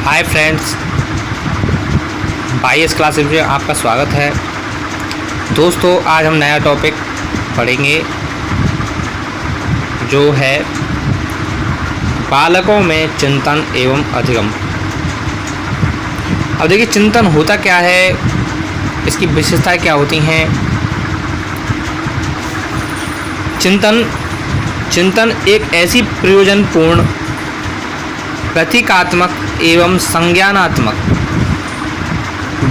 Hi friends, 22 classes में आपका स्वागत है। दोस्तों, आज हम नया टॉपिक पढ़ेंगे जो है बालकों में चिंतन एवं अधिगम। अब देखिए, चिंतन होता क्या है, इसकी विशेषताएं क्या होती हैं। चिंतन एक ऐसी प्रयोजनपूर्ण, प्रतीकात्मक एवं संज्ञानात्मक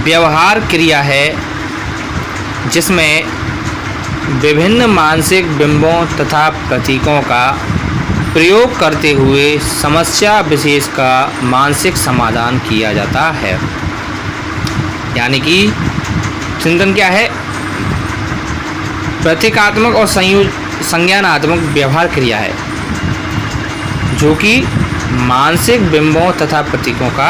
व्यवहार क्रिया है जिसमें विभिन्न मानसिक बिंबों तथा प्रतीकों का प्रयोग करते हुए समस्या विशेष का मानसिक समाधान किया जाता है। यानी कि चिंतन क्या है, प्रतीकात्मक और संज्ञानात्मक व्यवहार क्रिया है जो कि मानसिक बिंबों तथा प्रतीकों का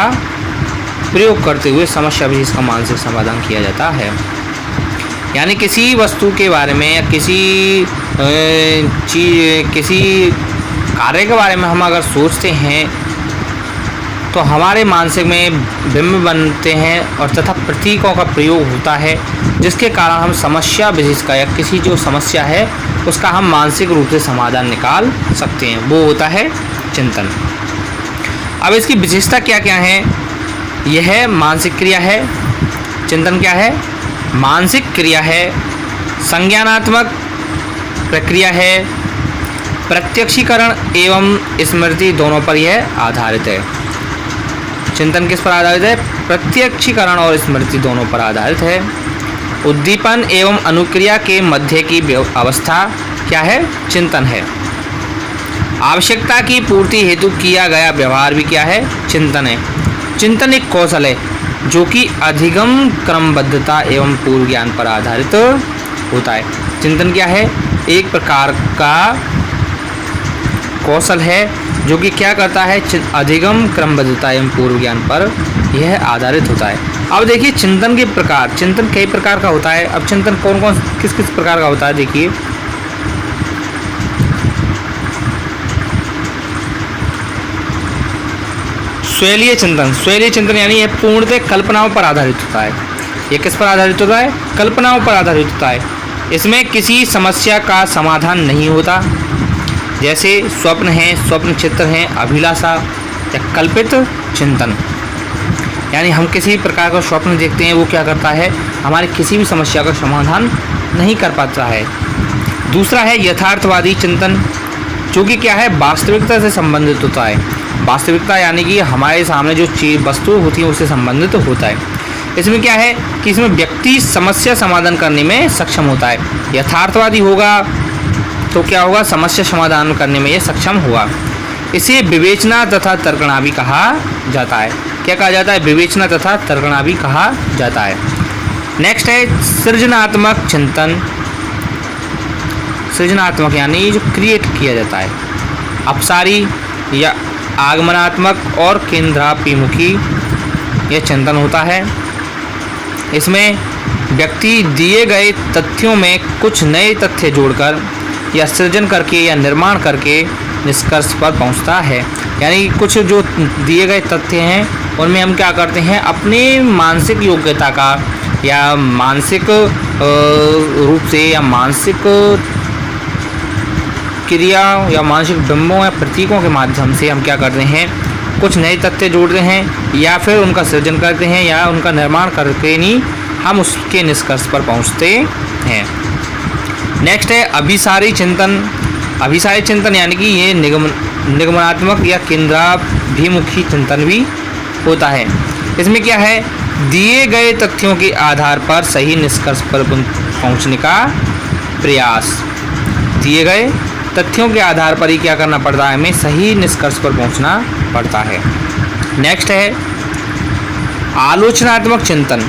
प्रयोग करते हुए समस्या विशेष का मानसिक समाधान किया जाता है। यानी किसी वस्तु के बारे में या किसी कार्य के बारे में हम अगर सोचते हैं तो हमारे मानसिक में बिंब बनते हैं और तथा प्रतीकों का प्रयोग होता है, जिसके कारण हम समस्या विशेष का या किसी जो समस्या है उसका हम मानसिक रूप से समाधान निकाल सकते हैं। वो होता है चिंतन। अब इसकी विशेषता क्या क्या है। यह मानसिक क्रिया है। चिंतन क्या है, मानसिक क्रिया है, संज्ञानात्मक प्रक्रिया है, प्रत्यक्षीकरण एवं स्मृति दोनों पर यह आधारित है। चिंतन किस पर आधारित है, प्रत्यक्षीकरण और स्मृति दोनों पर आधारित है। उद्दीपन एवं अनुक्रिया के मध्य की अवस्था क्या है, चिंतन है। आवश्यकता की पूर्ति हेतु किया गया व्यवहार भी क्या है, चिंतन है। चिंतन एक कौशल है जो कि अधिगम, क्रमबद्धता एवं पूर्व ज्ञान पर आधारित होता है। चिंतन क्या है, एक प्रकार का कौशल है जो कि क्या करता है, अधिगम, क्रमबद्धता एवं पूर्व ज्ञान पर यह आधारित होता है। अब देखिए चिंतन के प्रकार, चिंतन कई प्रकार का होता है। अब चिंतन कौन कौन किस किस प्रकार का होता है, देखिए। स्वैलीय चिंतन यानी यह पूर्णतः कल्पनाओं पर आधारित होता है। यह किस पर आधारित होता है, कल्पनाओं पर आधारित होता है। इसमें किसी समस्या का समाधान नहीं होता, जैसे स्वप्न हैं, स्वप्न चित्र हैं, अभिलाषा या कल्पित चिंतन। यानी हम किसी प्रकार का स्वप्न देखते हैं, वो क्या करता है, हमारी किसी भी समस्या का समाधान नहीं कर पाता है। दूसरा है यथार्थवादी चिंतन, जो कि क्या है, वास्तविकता से संबंधित होता है। वास्तविकता यानी कि हमारे सामने जो चीज़ वस्तु होती है उससे संबंधित होता है। इसमें क्या है कि इसमें व्यक्ति समस्या समाधान करने में सक्षम होता है। यथार्थवादी होगा तो क्या होगा, समस्या समाधान करने में ये सक्षम होगा। इसे विवेचना तथा तर्कणा भी कहा जाता है। क्या कहा जाता है, विवेचना तथा तर्कणा भी कहा जाता है। नेक्स्ट है सृजनात्मक चिंतन। सृजनात्मक यानी जो क्रिएट किया जाता है। अपसारी या आगमनात्मक और केंद्राभिमुखी यह चिंतन होता है। इसमें व्यक्ति दिए गए तथ्यों में कुछ नए तथ्य जोड़कर या सृजन करके या निर्माण करके निष्कर्ष पर पहुंचता है। यानी कुछ जो दिए गए तथ्य हैं उनमें हम क्या करते हैं, अपने मानसिक योग्यता का या मानसिक रूप से या मानसिक क्रिया या मानसिक बिंबों या प्रतीकों के माध्यम से हम क्या करते हैं, कुछ नए तथ्य जोड़ते हैं या फिर उनका सृजन करते हैं या उनका निर्माण करके नहीं हम उसके निष्कर्ष पर पहुंचते हैं। नेक्स्ट है अभिसारी चिंतन। अभिसारी चिंतन यानी कि ये निगमनात्मक या केंद्राभिमुखी चिंतन भी होता है। इसमें क्या है, दिए गए तथ्यों के आधार पर सही निष्कर्ष पर पहुंचने का प्रयास। दिए गए तथ्यों के आधार पर ही क्या करना पड़ता है, हमें सही निष्कर्ष पर पहुंचना पड़ता है। नेक्स्ट है आलोचनात्मक चिंतन।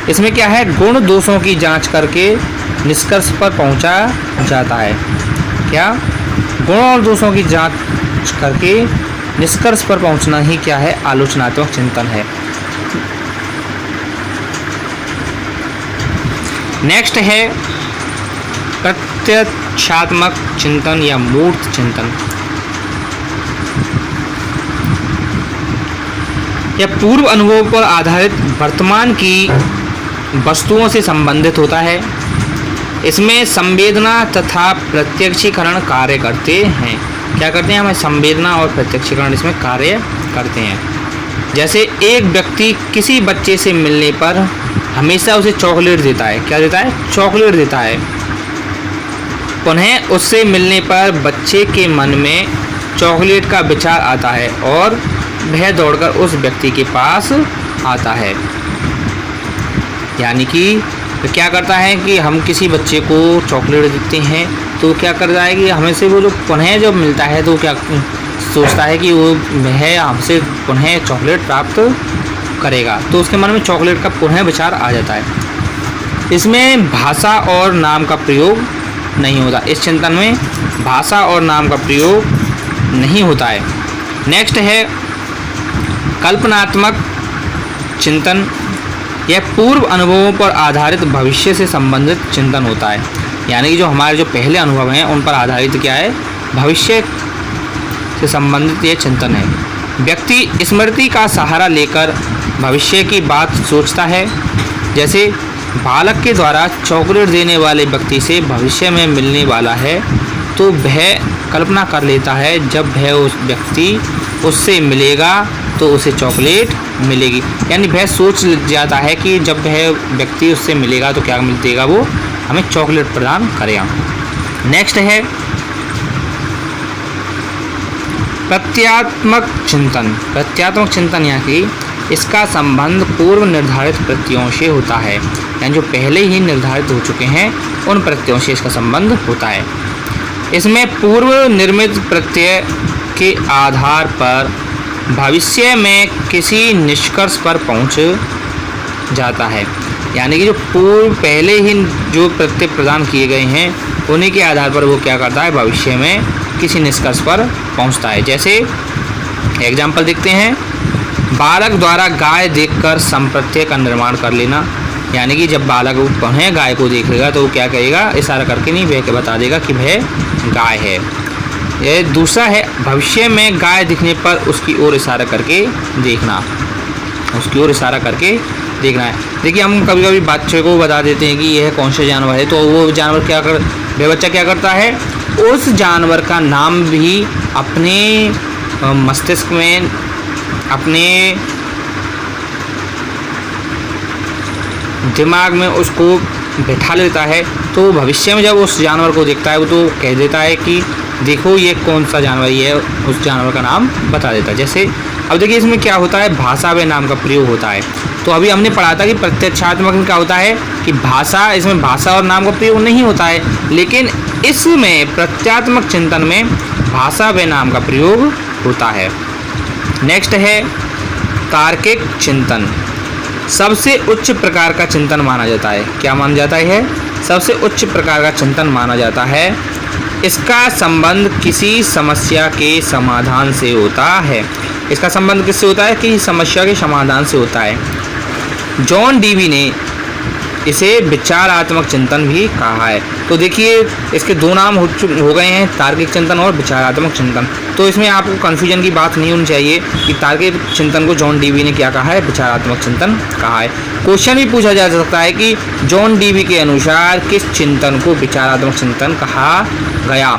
इसमें क्या है, गुण दोषों की जांच करके निष्कर्ष पर पहुंचा जाता है। क्या, गुण और दोषों की जांच करके निष्कर्ष पर पहुंचना ही क्या है, आलोचनात्मक चिंतन है। नेक्स्ट है प्रत्यक्षात्मक चिंतन या मूर्त चिंतन। यह पूर्व अनुभव पर आधारित वर्तमान की वस्तुओं से संबंधित होता है। इसमें संवेदना तथा प्रत्यक्षीकरण कार्य करते हैं। क्या करते हैं? हमें संवेदना और प्रत्यक्षीकरण इसमें कार्य करते हैं। जैसे एक व्यक्ति किसी बच्चे से मिलने पर हमेशा उसे चॉकलेट देता है। क्या देता है? चॉकलेट देता है। पुनः उससे मिलने पर बच्चे के मन में चॉकलेट का विचार आता है और वह दौड़कर उस व्यक्ति के पास आता है। यानी कि क्या करता है कि हम किसी बच्चे को चॉकलेट देते हैं तो क्या करता है कि हमें से वो जो पुनः जब मिलता है तो क्या सोचता है कि वो वह हमसे पुनः चॉकलेट प्राप्त करेगा, तो उसके मन में चॉकलेट का पुनः विचार आ जाता है। इसमें भाषा और नाम का प्रयोग नहीं होता। इस चिंतन में भाषा और नाम का प्रयोग नहीं होता है। नेक्स्ट है कल्पनात्मक चिंतन। यह पूर्व अनुभवों पर आधारित भविष्य से संबंधित चिंतन होता है। यानी कि जो हमारे जो पहले अनुभव हैं उन पर आधारित क्या है? भविष्य से संबंधित ये चिंतन है। व्यक्ति स्मृति का सहारा लेकर भविष्य की बात सोचता है। जैसे बालक के द्वारा चॉकलेट देने वाले व्यक्ति से भविष्य में मिलने वाला है तो वह कल्पना कर लेता है जब वह उस व्यक्ति उससे मिलेगा तो उसे चॉकलेट मिलेगी। यानी वह सोच जाता है कि जब वह व्यक्ति उससे मिलेगा तो क्या मिलेगा? वो हमें चॉकलेट प्रदान करेगा। नेक्स्ट है प्रत्यात्मक चिंतन। प्रत्यात्मक चिंतन यहाँ की इसका संबंध पूर्व निर्धारित प्रत्ययों से होता है। यानी जो पहले ही निर्धारित हो चुके हैं उन प्रत्ययों से इसका संबंध होता है। इसमें पूर्व निर्मित प्रत्यय के आधार पर भविष्य में किसी निष्कर्ष पर पहुंच जाता है। यानी कि जो पूर्व पहले ही जो प्रत्यय प्रदान किए गए हैं उन्हीं के आधार पर वो क्या करता है? भविष्य में किसी निष्कर्ष पर पहुंचता है। जैसे एग्जाम्पल देखते हैं, बालक द्वारा गाय देखकर संप्रत्यय का निर्माण कर लेना। यानी कि जब बालक पुनः गाय को देखेगा तो वो क्या करेगा? इशारा करके नहीं, वह बता देगा कि वह गाय है। ये दूसरा है भविष्य में गाय दिखने पर उसकी ओर इशारा करके देखना। उसकी ओर इशारा करके देखना है। देखिए हम कभी कभी बच्चे को बता देते हैं कि यह कौन सा जानवर है, तो वो जानवर क्या कर वह बच्चा क्या करता है? उस जानवर का नाम भी अपने मस्तिष्क में अपने दिमाग में उसको बैठा लेता है। तो भविष्य में जब उस जानवर को देखता है वो तो कह देता है कि देखो ये कौन सा जानवर है, उस जानवर का नाम बता देता है। जैसे अब देखिए इसमें क्या होता है? भाषा व नाम का प्रयोग होता है। तो अभी हमने पढ़ा था कि प्रत्यक्षात्मक में क्या होता है कि भाषा, इसमें भाषा और नाम का प्रयोग नहीं होता है, लेकिन इसमें प्रत्यात्मक चिंतन में भाषा व नाम का प्रयोग होता है। नेक्स्ट है तार्किक चिंतन। सबसे उच्च प्रकार का चिंतन माना जाता है। क्या माना जाता है? सबसे उच्च प्रकार का चिंतन माना जाता है। इसका संबंध किसी समस्या के समाधान से होता है। इसका संबंध किससे होता है? कि समस्या के समाधान से होता है। जॉन डीवी ने इसे विचारात्मक चिंतन भी कहा है। तो देखिए इसके दो नाम हो गए हैं, तार्किक चिंतन और विचारात्मक चिंतन। तो इसमें आपको कन्फ्यूजन की बात नहीं होनी चाहिए कि तार्किक चिंतन को जॉन डीवी ने क्या कहा है? विचारात्मक चिंतन कहा है। क्वेश्चन भी पूछा जा सकता है कि जॉन डीवी के अनुसार किस चिंतन को विचारात्मक चिंतन कहा गया?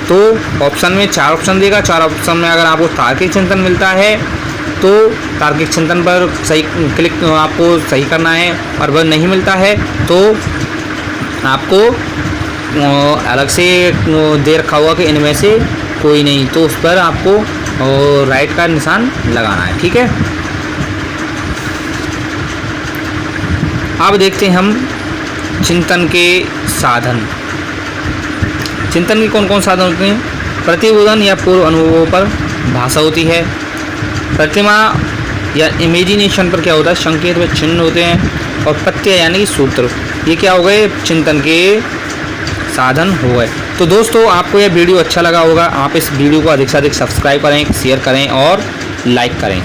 तो ऑप्शन में 4 ऑप्शन देगा। 4 ऑप्शन में अगर आपको तार्किक चिंतन मिलता है तो तार्किक चिंतन पर सही क्लिक आपको सही करना है, और वह नहीं मिलता है तो आपको अलग से दे रखा हुआ कि इनमें से कोई नहीं, तो उस पर आपको राइट का निशान लगाना है। ठीक है, अब देखते हैं हम चिंतन के साधन। चिंतन के कौन कौन साधन होते हैं? प्रतिबोधन या पूर्व अनुभवों पर भाषा होती है। प्रतिमा या इमेजिनेशन पर क्या होता है? संकेत व चिन्ह होते हैं। और प्रत्यय यानी कि सूत्र, ये क्या हो गए? चिंतन के साधन हो गए। तो दोस्तों आपको यह वीडियो अच्छा लगा होगा, आप इस वीडियो को अधिक से अधिक सब्सक्राइब करें, शेयर करें और लाइक करें।